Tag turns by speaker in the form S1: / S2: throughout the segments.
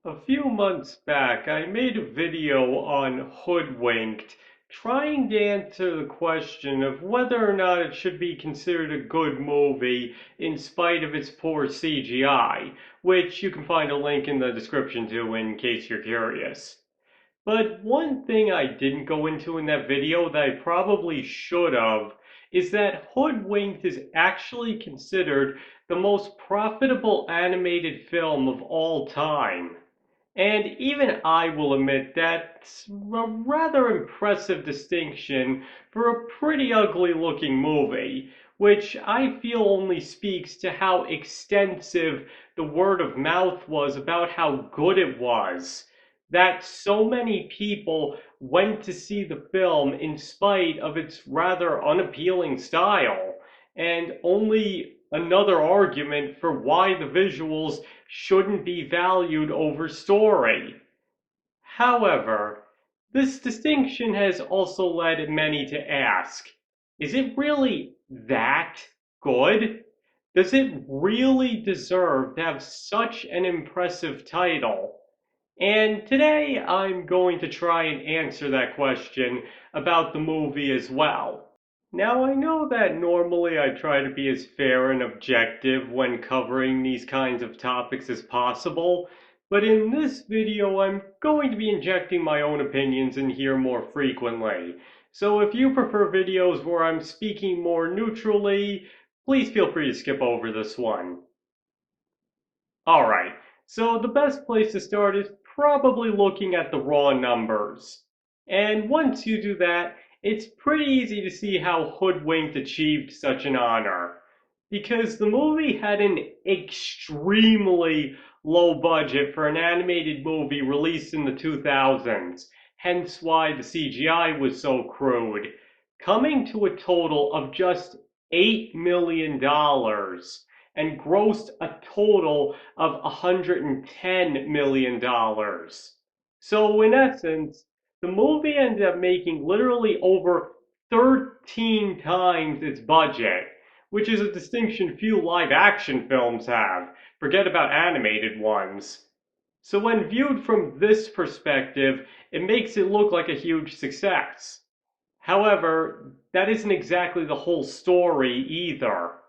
S1: A few months back, I made a video on Hoodwinked, trying to answer the question of whether or not it should be considered a good movie in spite of its poor CGI, which you can find a link in the description to in case you're curious. But one thing I didn't go into in that video that I probably should have is that Hoodwinked is actually considered the most profitable animated film of all time. And even I will admit that's a rather impressive distinction for a pretty ugly looking movie, which I feel only speaks to how extensive the word of mouth was about how good it was. That so many people went to see the film in spite of its rather unappealing style, and only another argument for why the visuals shouldn't be valued over story. However, this distinction has also led many to ask, is it really that good? Does it really deserve to have such an impressive title? And today I'm going to try and answer that question about the movie as well. Now, I know that normally I try to be as fair and objective when covering these kinds of topics as possible, but in this video I'm going to be injecting my own opinions in here more frequently. So if you prefer videos where I'm speaking more neutrally, please feel free to skip over this one. Alright, so the best place to start is probably looking at the raw numbers. And once you do that, it's pretty easy to see how Hoodwinked achieved such an honor. Because the movie had an extremely low budget for an animated movie released in the 2000s, hence why the CGI was so crude, coming to a total of just $8 million and grossed a total of $110 million. So, in essence, the movie ended up making literally over 13 times its budget, which is a distinction few live action films have. Forget about animated ones. So, when viewed from this perspective, it makes it look like a huge success. However, that isn't exactly the whole story either.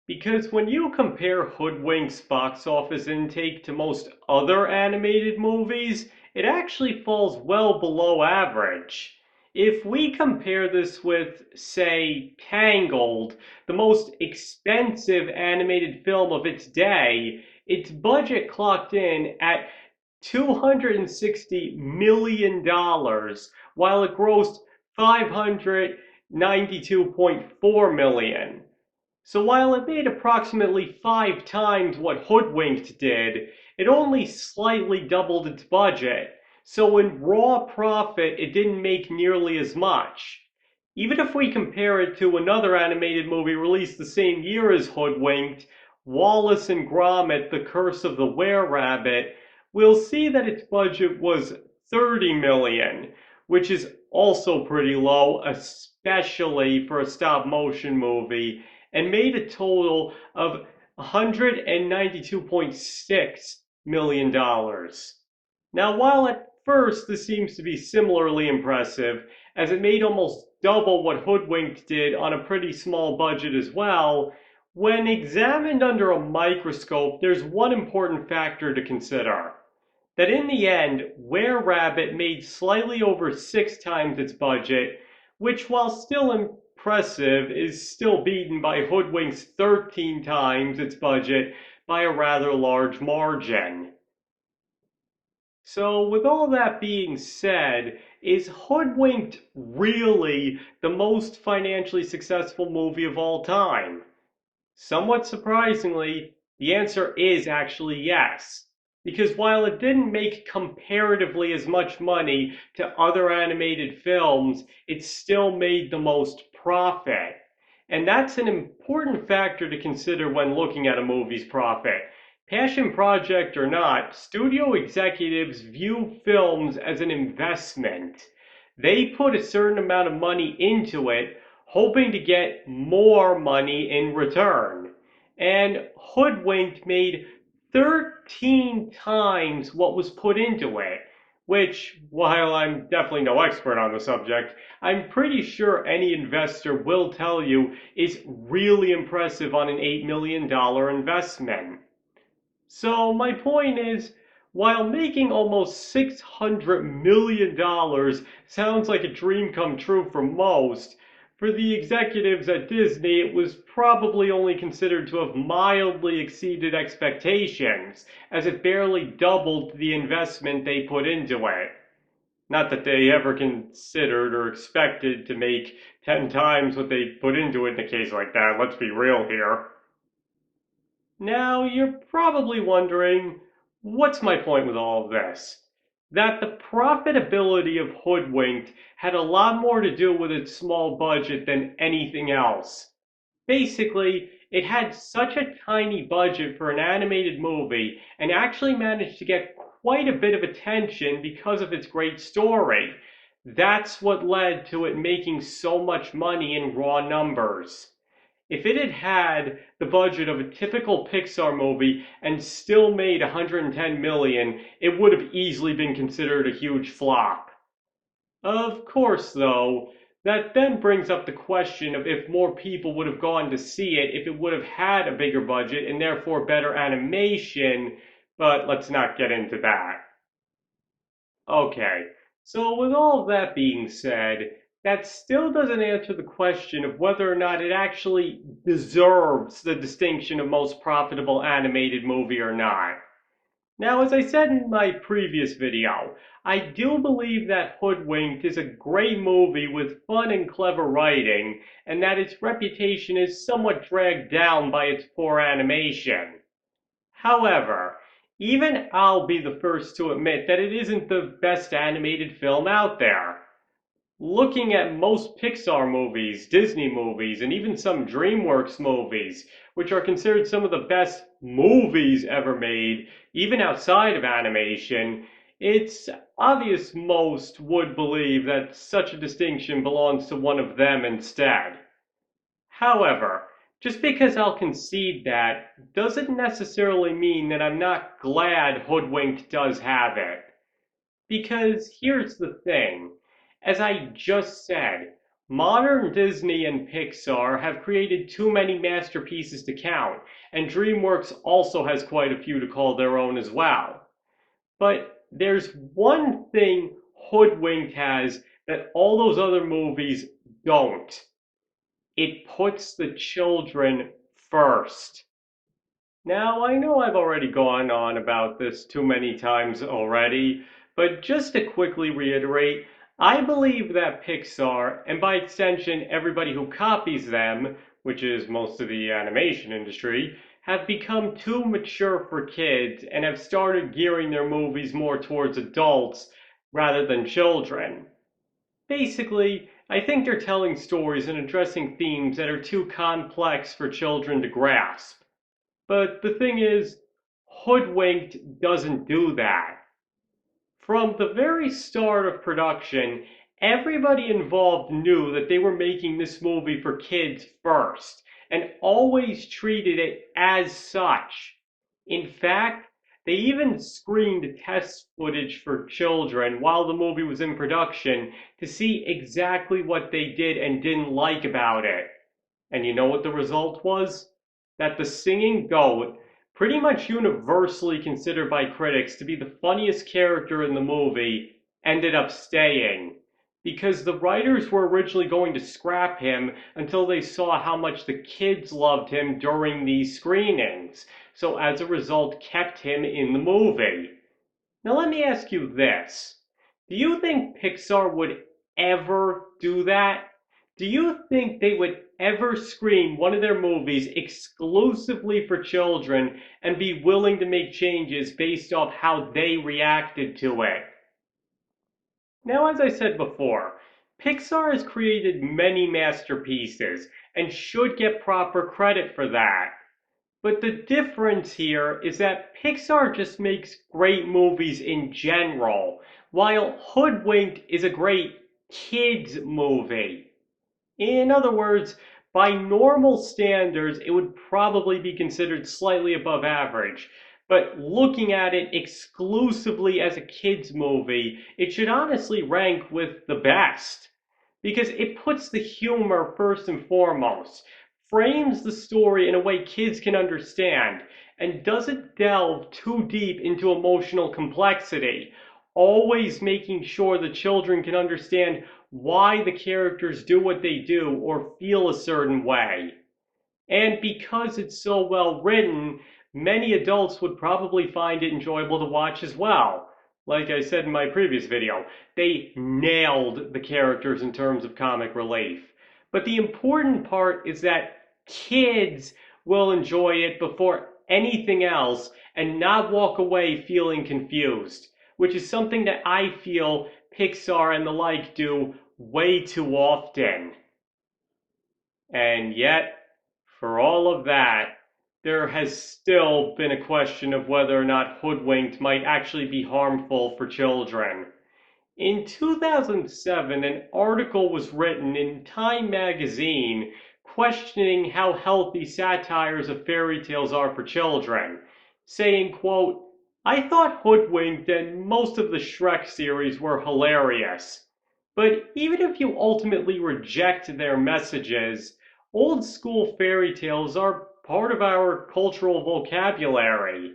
S1: Because when you compare Hoodwink's box office intake to most other animated movies, it actually falls well below average. If we compare this with, say, Tangled, the most expensive animated film of its day, its budget clocked in at $260 million, while it grossed $592.4 million. So while it made approximately 5 times what Hoodwinked did, it only slightly doubled its budget. So in raw profit, it didn't make nearly as much. Even if we compare it to another animated movie released the same year as Hoodwinked, Wallace and Gromit: The Curse of the Were-Rabbit, we'll see that its budget was 30 million, which is also pretty low, especially for a stop motion movie, and made a total of $192.6 million. Now, while at first this seems to be similarly impressive, as it made almost double what Hoodwinked did on a pretty small budget as well, when examined under a microscope, there's one important factor to consider. That in the end, Were Rabbit made slightly over 6 times its budget, which while still impressive is still beaten by Hoodwink's 13 times its budget by a rather large margin. So, with all that being said, is Hoodwinked really the most financially successful movie of all time? Somewhat surprisingly, the answer is actually yes. Because while it didn't make comparatively as much money to other animated films, it still made the most profit. And that's an important factor to consider when looking at a movie's profit. Passion project or not, studio executives view films as an investment. They put a certain amount of money into it, hoping to get more money in return. And Hoodwinked made 13 times what was put into it, which, while I'm definitely no expert on the subject, I'm pretty sure any investor will tell you is really impressive on an $8 million investment. So my point is, while making almost $600 million sounds like a dream come true for most, for the executives at Disney it was probably only considered to have mildly exceeded expectations, as it barely doubled the investment they put into it. Not that they ever considered or expected to make 10 times what they put into it in a case like that, let's be real here. Now, you're probably wondering, what's my point with all of this? That the profitability of Hoodwinked had a lot more to do with its small budget than anything else. Basically, it had such a tiny budget for an animated movie and actually managed to get quite a bit of attention because of its great story. That's what led to it making so much money in raw numbers. If it had had the budget of a typical Pixar movie and still made 110 million, it would have easily been considered a huge flop. Of course, though, that then brings up the question of if more people would have gone to see it if it would have had a bigger budget and therefore better animation, but let's not get into that. Okay, so with all of that being said, that still doesn't answer the question of whether or not it actually deserves the distinction of most profitable animated movie or not. Now, as I said in my previous video, I do believe that Hoodwinked is a great movie with fun and clever writing, and that its reputation is somewhat dragged down by its poor animation. However, even I'll be the first to admit that it isn't the best animated film out there. Looking at most Pixar movies, Disney movies, and even some DreamWorks movies, which are considered some of the best movies ever made, even outside of animation, it's obvious most would believe that such a distinction belongs to one of them instead. However, just because I'll concede that doesn't necessarily mean that I'm not glad Hoodwinked does have it. Because here's the thing, as I just said, modern Disney and Pixar have created too many masterpieces to count, and DreamWorks also has quite a few to call their own as well. But there's one thing Hoodwinked has that all those other movies don't. It puts the children first. Now, I know I've already gone on about this too many times already, but just to quickly reiterate, I believe that Pixar, and by extension everybody who copies them, which is most of the animation industry, have become too mature for kids and have started gearing their movies more towards adults rather than children. Basically, I think they're telling stories and addressing themes that are too complex for children to grasp. But the thing is, Hoodwinked doesn't do that. From the very start of production, everybody involved knew that they were making this movie for kids first, and always treated it as such. In fact, they even screened test footage for children while the movie was in production to see exactly what they did and didn't like about it. And you know what the result was? That the singing goat, pretty much universally considered by critics to be the funniest character in the movie, ended up staying. Because the writers were originally going to scrap him until they saw how much the kids loved him during these screenings. So as a result, kept him in the movie. Now let me ask you this. Do you think Pixar would ever do that? Do you think they would ever screen one of their movies exclusively for children and be willing to make changes based off how they reacted to it? Now, as I said before, Pixar has created many masterpieces and should get proper credit for that. But the difference here is that Pixar just makes great movies in general, while Hoodwinked is a great kids movie. In other words, by normal standards, it would probably be considered slightly above average. But looking at it exclusively as a kids movie, it should honestly rank with the best because it puts the humor first and foremost, frames the story in a way kids can understand, and doesn't delve too deep into emotional complexity, always making sure the children can understand why the characters do what they do or feel a certain way. And because it's so well written, many adults would probably find it enjoyable to watch as well. Like I said in my previous video, they nailed the characters in terms of comic relief. But the important part is that kids will enjoy it before anything else and not walk away feeling confused, which is something that I feel Pixar and the like do way too often. And yet, for all of that, there has still been a question of whether or not Hoodwinked might actually be harmful for children. In 2007, an article was written in Time magazine questioning how healthy satires of fairy tales are for children, saying, quote, "I thought Hoodwinked and most of the Shrek series were hilarious. But even if you ultimately reject their messages, old school fairy tales are part of our cultural vocabulary.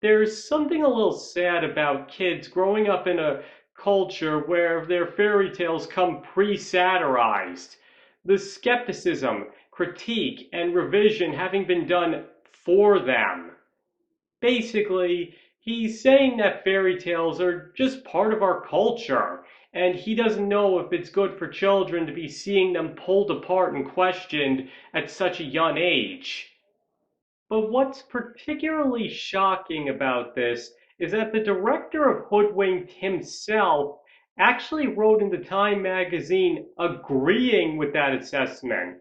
S1: There's something a little sad about kids growing up in a culture where their fairy tales come pre-satirized. The skepticism, critique, and revision having been done for them. Basically, he's saying that fairy tales are just part of our culture, and he doesn't know if it's good for children to be seeing them pulled apart and questioned at such a young age. But what's particularly shocking about this is that the director of Hoodwinked himself actually wrote in the Time magazine agreeing with that assessment.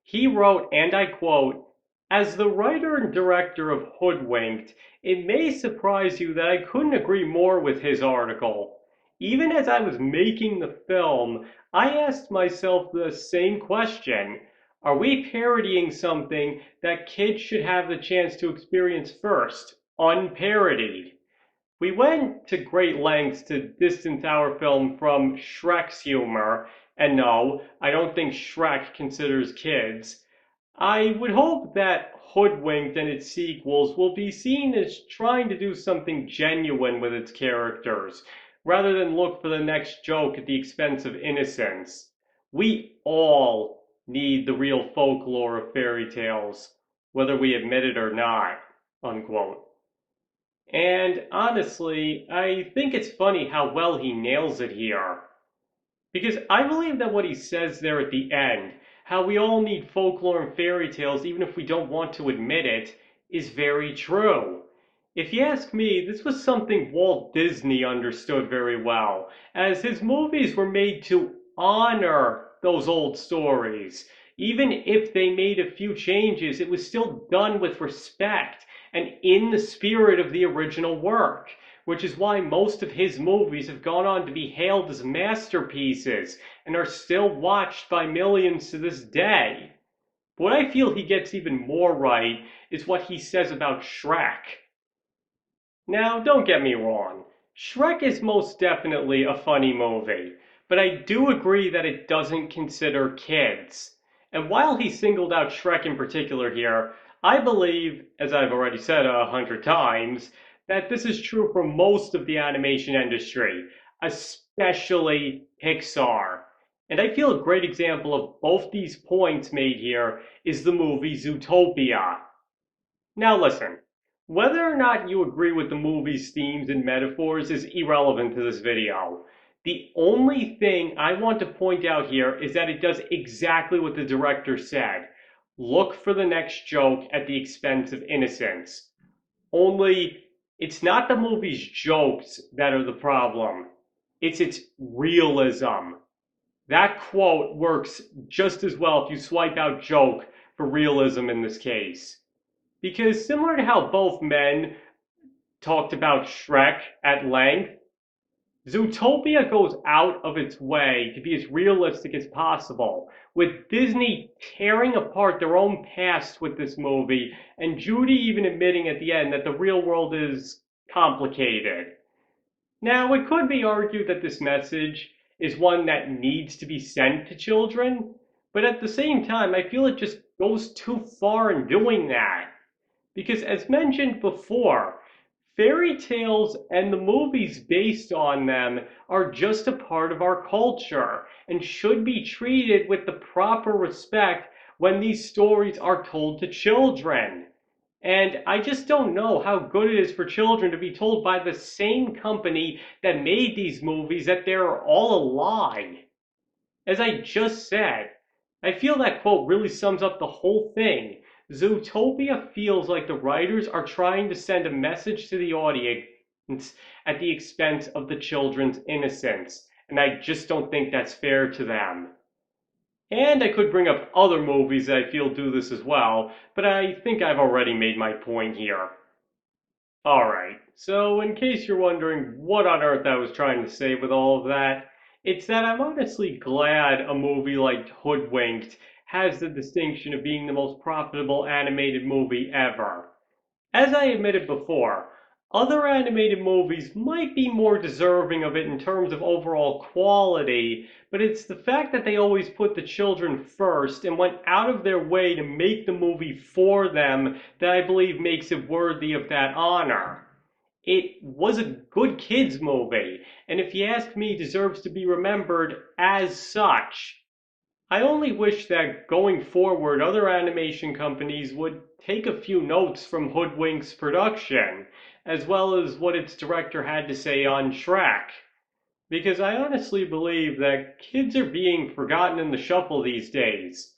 S1: He wrote, and I quote, "As the writer and director of Hoodwinked, it may surprise you that I couldn't agree more with his article. Even as I was making the film, I asked myself the same question. Are we parodying something that kids should have the chance to experience first, unparodied? We went to great lengths to distance our film from Shrek's humor, and no, I don't think Shrek considers kids. I would hope that Hoodwinked and its sequels will be seen as trying to do something genuine with its characters, rather than look for the next joke at the expense of innocence. We all need the real folklore of fairy tales, whether we admit it or not." Unquote. And honestly, I think it's funny how well he nails it here. Because I believe that what he says there at the end, how we all need folklore and fairy tales even if we don't want to admit it, is very true. If you ask me, this was something Walt Disney understood very well, as his movies were made to honor those old stories. Even if they made a few changes, it was still done with respect and in the spirit of the original work, which is why most of his movies have gone on to be hailed as masterpieces and are still watched by millions to this day. What I feel he gets even more right is what he says about Shrek. Now, don't get me wrong, Shrek is most definitely a funny movie, but I do agree that it doesn't consider kids. And while he singled out Shrek in particular here, I believe, as I've already said 100 times, that this is true for most of the animation industry, especially Pixar. And I feel a great example of both these points made here is the movie Zootopia. Now listen, whether or not you agree with the movie's themes and metaphors is irrelevant to this video. The only thing I want to point out here is that it does exactly what the director said. Look for the next joke at the expense of innocence. Only, it's not the movie's jokes that are the problem. It's its realism. That quote works just as well if you swipe out joke for realism in this case. Because similar to how both men talked about Shrek at length, Zootopia goes out of its way to be as realistic as possible, with Disney tearing apart their own past with this movie, and Judy even admitting at the end that the real world is complicated. Now, it could be argued that this message is one that needs to be sent to children, but at the same time, I feel it just goes too far in doing that. Because, as mentioned before, fairy tales and the movies based on them are just a part of our culture and should be treated with the proper respect when these stories are told to children. And I just don't know how good it is for children to be told by the same company that made these movies that they're all a lie. As I just said, I feel that quote really sums up the whole thing. Zootopia feels like the writers are trying to send a message to the audience at the expense of the children's innocence, and I just don't think that's fair to them. And I could bring up other movies that I feel do this as well, but I think I've already made my point here. Alright, so in case you're wondering what on earth I was trying to say with all of that, it's that I'm honestly glad a movie like Hoodwinked has the distinction of being the most profitable animated movie ever. As I admitted before, other animated movies might be more deserving of it in terms of overall quality, but it's the fact that they always put the children first and went out of their way to make the movie for them that I believe makes it worthy of that honor. It was a good kids movie, and if you ask me, deserves to be remembered as such. I only wish that going forward, other animation companies would take a few notes from Hoodwink's production, as well as what its director had to say on Shrek. Because I honestly believe that kids are being forgotten in the shuffle these days,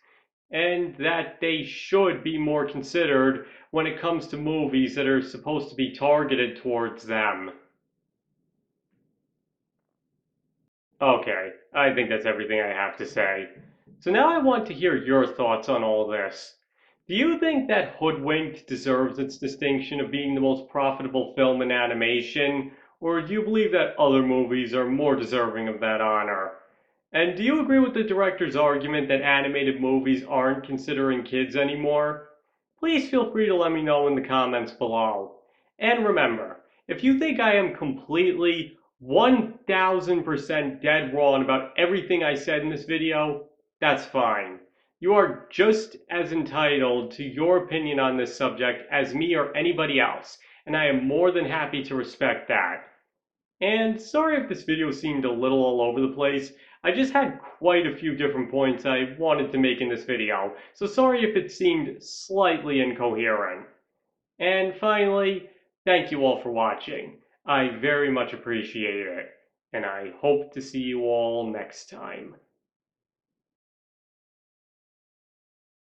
S1: and that they should be more considered when it comes to movies that are supposed to be targeted towards them. Okay, I think that's everything I have to say. So now I want to hear your thoughts on all this. Do you think that Hoodwinked deserves its distinction of being the most profitable film in animation, or do you believe that other movies are more deserving of that honor? And do you agree with the director's argument that animated movies aren't considering kids anymore? Please feel free to let me know in the comments below. And remember, if you think I am completely 1000% dead wrong about everything I said in this video, that's fine. You are just as entitled to your opinion on this subject as me or anybody else, and I am more than happy to respect that. And sorry if this video seemed a little all over the place. I just had quite a few different points I wanted to make in this video, so sorry if it seemed slightly incoherent. And finally, thank you all for watching. I very much appreciate it, and I hope to see you all next time.